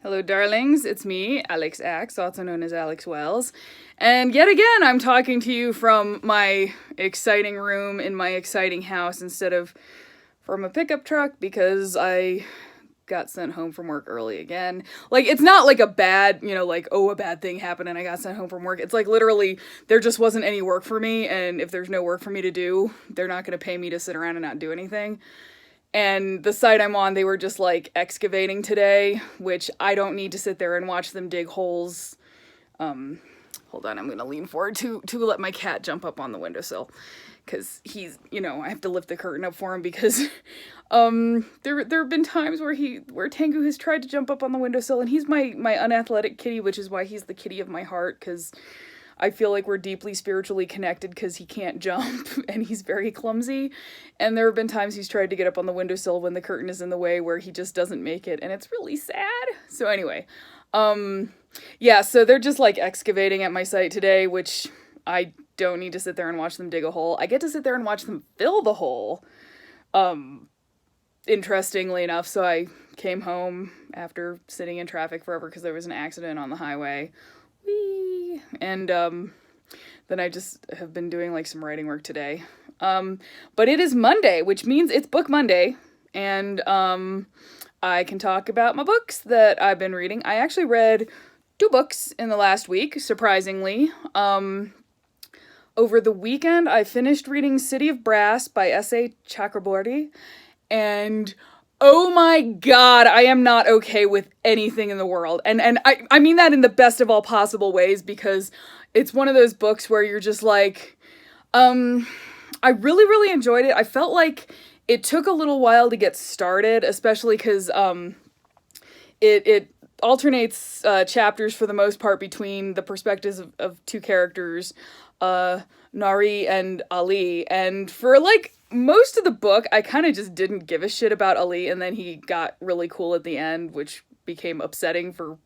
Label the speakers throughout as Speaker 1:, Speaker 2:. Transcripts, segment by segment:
Speaker 1: Hello, darlings. It's me, Alex Axe, also known as Alex Wells. And yet again, I'm talking to you from my exciting room in my exciting house instead of from a pickup truck because I got sent home from work early again. Like, it's not like a bad, a bad thing happened and I got sent home from work. It's like literally there just wasn't any work for me. And if there's no work for me to do, they're not going to pay me to sit around and not do anything. And the site I'm on, they were just like excavating today, which I don't need to sit there and watch them dig holes. Hold on, I'm gonna lean forward to let my cat jump up on the windowsill, because he's, I have to lift the curtain up for him because, there have been times where Tengu has tried to jump up on the windowsill, and he's my unathletic kitty, which is why he's the kitty of my heart, because I feel like we're deeply spiritually connected because he can't jump and he's very clumsy. And there have been times he's tried to get up on the windowsill when the curtain is in the way where he just doesn't make it, and it's really sad. So anyway, yeah, so they're just like excavating at my site today, which I don't need to sit there and watch them dig a hole. I get to sit there and watch them fill the hole. Interestingly enough, so I came home after sitting in traffic forever because there was an accident on the highway. And then I just have been doing like some writing work today. But it is Monday, which means it's Book Monday, and I can talk about my books that I've been reading. I actually read 2 books in the last week, surprisingly. Over the weekend, I finished reading City of Brass by S.A. Chakraborty, and oh my god, I am not okay with anything in the world. And I mean that in the best of all possible ways, because it's one of those books where you're just like, I really, really enjoyed it. I felt like it took a little while to get started, especially because it alternates chapters for the most part between the perspectives of 2 characters, Nari and Ali. And for like most of the book, I kind of just didn't give a shit about Ali, and then he got really cool at the end, which became upsetting for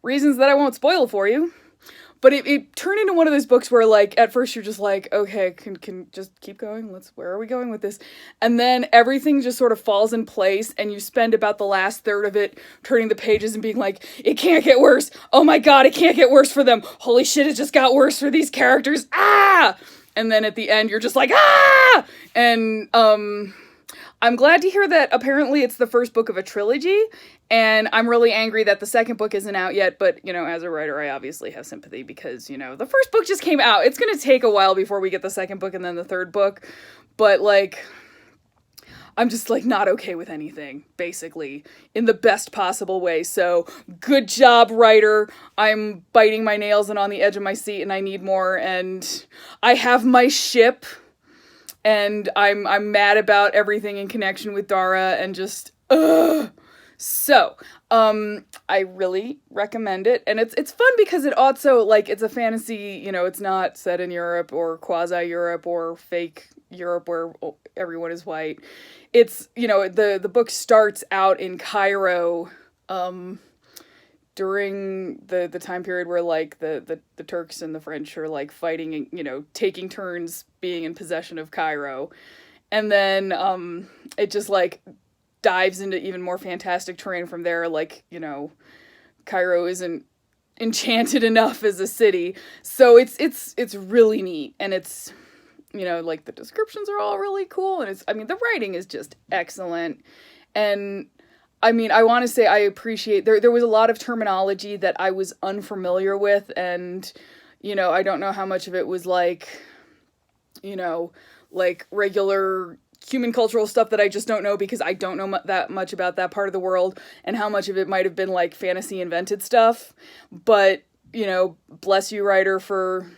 Speaker 1: reasons that I won't spoil for you. But it turned into one of those books where, like, at first you're just like, okay, can just keep going? Where are we going with this? And then everything just sort of falls in place, and you spend about the last third of it turning the pages and being like, it can't get worse. Oh my god, it can't get worse for them. Holy shit, it just got worse for these characters. Ah! And then at the end, you're just like, ah! And, I'm glad to hear that apparently it's the first book of a trilogy, and I'm really angry that the second book isn't out yet, but, as a writer, I obviously have sympathy because, the first book just came out. It's gonna take a while before we get the second book and then the third book, but, like, I'm just, like, not okay with anything, basically, in the best possible way. So, good job, writer. I'm biting my nails and on the edge of my seat, and I need more, and I have my ship, and I'm mad about everything in connection with Dara, and just, ugh. So, I really recommend it, and it's fun because it also, like, it's a fantasy, it's not set in Europe, or quasi-Europe, or fake Europe where everyone is white. It's, the book starts out in Cairo, during the time period where, like, the Turks and the French are, like, fighting, taking turns being in possession of Cairo. And then, it just, like, dives into even more fantastic terrain from there, like, Cairo isn't enchanted enough as a city. So it's really neat, and it's, like, the descriptions are all really cool, and the writing is just excellent. And I want to say I appreciate, there was a lot of terminology that I was unfamiliar with, and, I don't know how much of it was, like, like, regular human cultural stuff that I just don't know because I don't know that much about that part of the world, and how much of it might have been, like, fantasy invented stuff. But, bless you, writer, for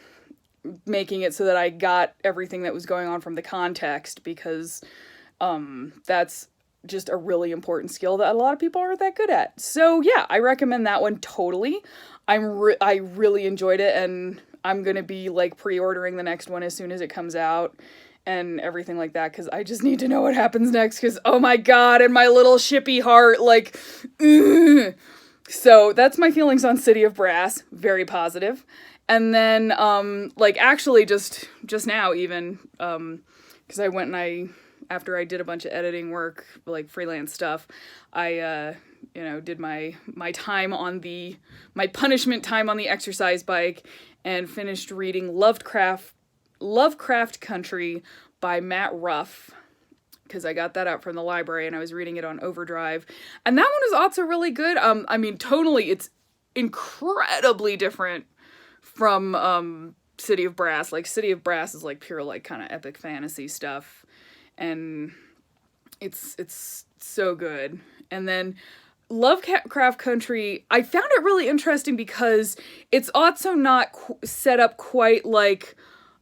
Speaker 1: making it so that I got everything that was going on from the context, because that's just a really important skill that a lot of people aren't that good at. So yeah, I recommend that one totally. I really enjoyed it, and I'm gonna be, like, pre-ordering the next one as soon as it comes out and everything like that, because I just need to know what happens next, because oh my god, and my little shippy heart, like, ugh. So that's my feelings on City of Brass. Very positive. And then, like, actually just now even, because I went and after I did a bunch of editing work, like freelance stuff, I did my time on my punishment time on the exercise bike, and finished reading Lovecraft Country by Matt Ruff, because I got that out from the library and I was reading it on overdrive. And that one was also really good. I mean, tonally, it's incredibly different from City of Brass. Like, City of Brass is like pure, like, kind of epic fantasy stuff. And it's so good. And then Lovecraft Country, I found it really interesting because it's also not set up quite like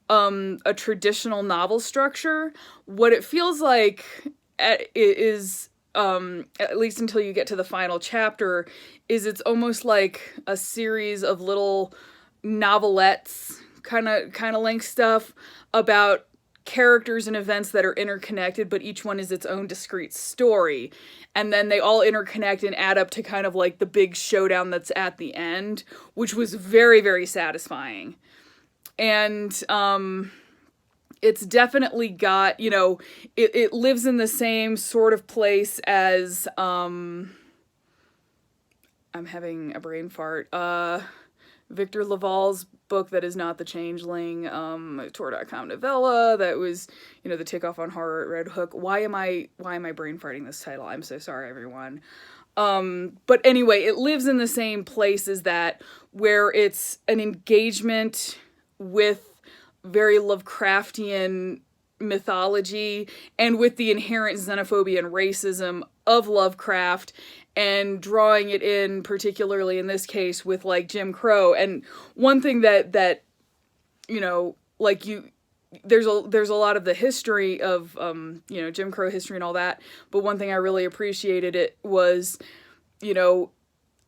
Speaker 1: a traditional novel structure. What it feels like is, at least until you get to the final chapter, is it's almost like a series of little novelettes, kind of length stuff about characters and events that are interconnected, but each one is its own discrete story. And then they all interconnect and add up to kind of like the big showdown that's at the end, which was very, very satisfying. And it's definitely got, it lives in the same sort of place as, I'm having a brain fart, Victor Laval's book that is not The Changeling, Tor.com novella that was, the Takeoff on Horror at Red Hook. Why am I brain farting this title? I'm so sorry, everyone. But anyway, it lives in the same place as that, where it's an engagement with very Lovecraftian mythology and with the inherent xenophobia and racism of Lovecraft, and drawing it in, particularly in this case, with like Jim Crow. And one thing that there's a lot of the history of Jim Crow history and all that, but one thing I really appreciated it was,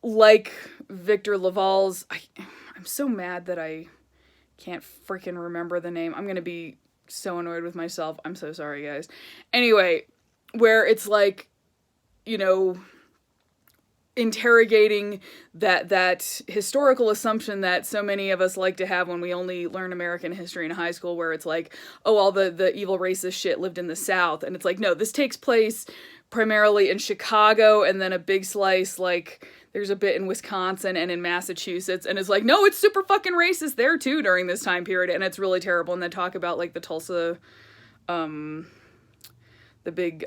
Speaker 1: like Victor Laval's, I'm so mad that I can't freaking remember the name. I'm gonna be so annoyed with myself. I'm so sorry, guys. Anyway, where it's like, interrogating that historical assumption that so many of us like to have when we only learn American history in high school, where it's like, oh, all the evil racist shit lived in the South. And it's like, no, this takes place primarily in Chicago, and then a big slice, like, there's a bit in Wisconsin and in Massachusetts, and it's like, no, it's super fucking racist there too during this time period, and it's really terrible. And then talk about like the Tulsa, the big,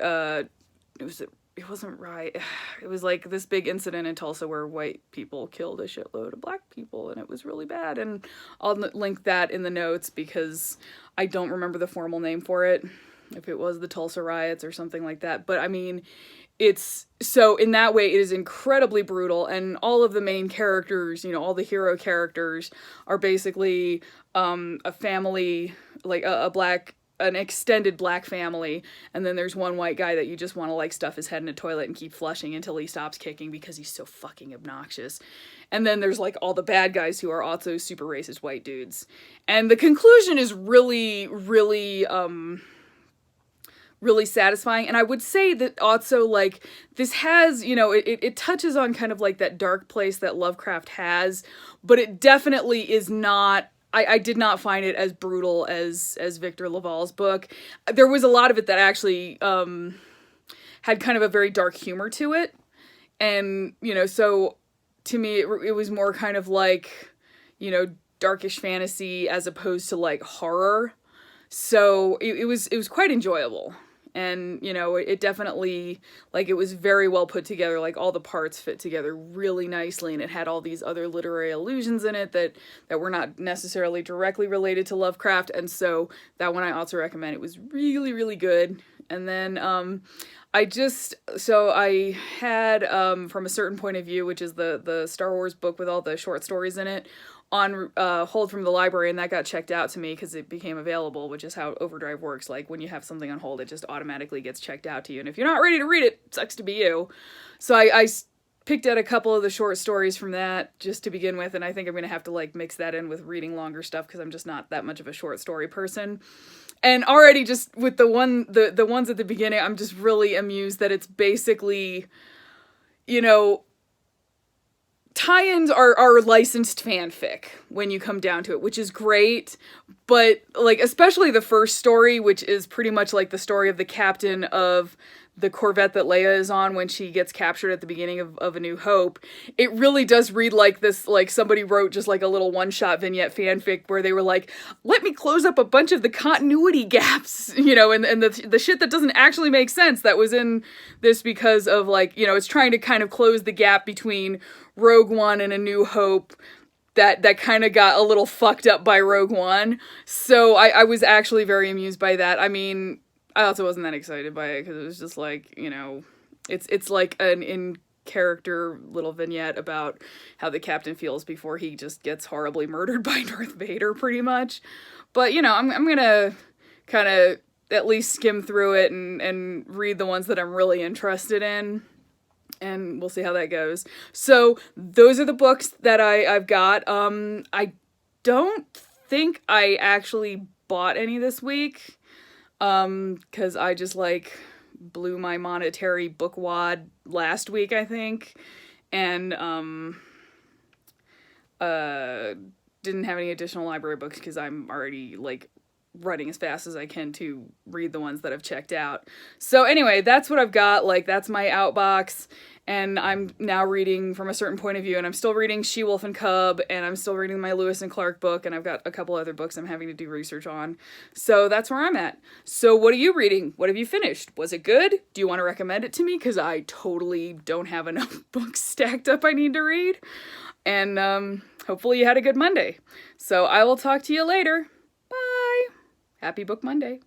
Speaker 1: it wasn't right. It was like this big incident in Tulsa where white people killed a shitload of black people, and it was really bad. And I'll link that in the notes because I don't remember the formal name for it, if it was the Tulsa riots or something like that. But I mean, it's, so in that way, it is incredibly brutal, and all of the main characters, all the hero characters are basically a family, like an extended black family, and then there's one white guy that you just want to like stuff his head in a toilet and keep flushing until he stops kicking because he's so fucking obnoxious. And then there's like all the bad guys who are also super racist white dudes. And the conclusion is really, really, really satisfying. And I would say that also, like, this has, it touches on kind of like that dark place that Lovecraft has, but it definitely is not, I did not find it as brutal as Victor Laval's book. There was a lot of it that actually had kind of a very dark humor to it. And, so to me, it was more kind of like, darkish fantasy as opposed to like horror. So it was quite enjoyable. And, it definitely, like, it was very well put together. Like, all the parts fit together really nicely, and it had all these other literary allusions in it that were not necessarily directly related to Lovecraft. And so that one I also recommend. It was really, really good. And then I had From a Certain Point of View, which is the Star Wars book with all the short stories in it, on hold from the library, and that got checked out to me because it became available, which is how Overdrive works. Like, when you have something on hold, it just automatically gets checked out to you, and if you're not ready to read it, sucks to be you. So I picked out a couple of the short stories from that just to begin with, and I think I'm gonna have to like mix that in with reading longer stuff because I'm just not that much of a short story person. And already just with the ones at the beginning, I'm just really amused that it's basically, tie-ins are licensed fanfic when you come down to it, which is great, but like especially the first story, which is pretty much like the story of the captain of the Corvette that Leia is on when she gets captured at the beginning of A New Hope, it really does read like this, like somebody wrote just like a little one-shot vignette fanfic where they were like, let me close up a bunch of the continuity gaps, you know, and the shit that doesn't actually make sense that was in this because of like, you know, it's trying to kind of close the gap between Rogue One and A New Hope that kind of got a little fucked up by Rogue One. So I was actually very amused by that. I mean, I also wasn't that excited by it because it was just like, you know, it's like an in-character little vignette about how the captain feels before he just gets horribly murdered by Darth Vader, pretty much. But, you know, I'm gonna kind of at least skim through it and read the ones that I'm really interested in. And we'll see how that goes. So those are the books that I've got. I don't think I actually bought any this week. Cause I just like blew my monetary book wad last week, I think. And, didn't have any additional library books cause I'm already like running as fast as I can to read the ones that I've checked out. So anyway, that's what I've got. Like, that's my outbox. And I'm now reading from a certain point of view, and I'm still reading She-Wolf and Cub, and I'm still reading my Lewis and Clark book, and I've got a couple other books I'm having to do research on. So that's where I'm at. So what are you reading? What have you finished? Was it good? Do you want to recommend it to me? Because I totally don't have enough books stacked up I need to read. And hopefully you had a good Monday. So I will talk to you later. Bye! Happy Book Monday.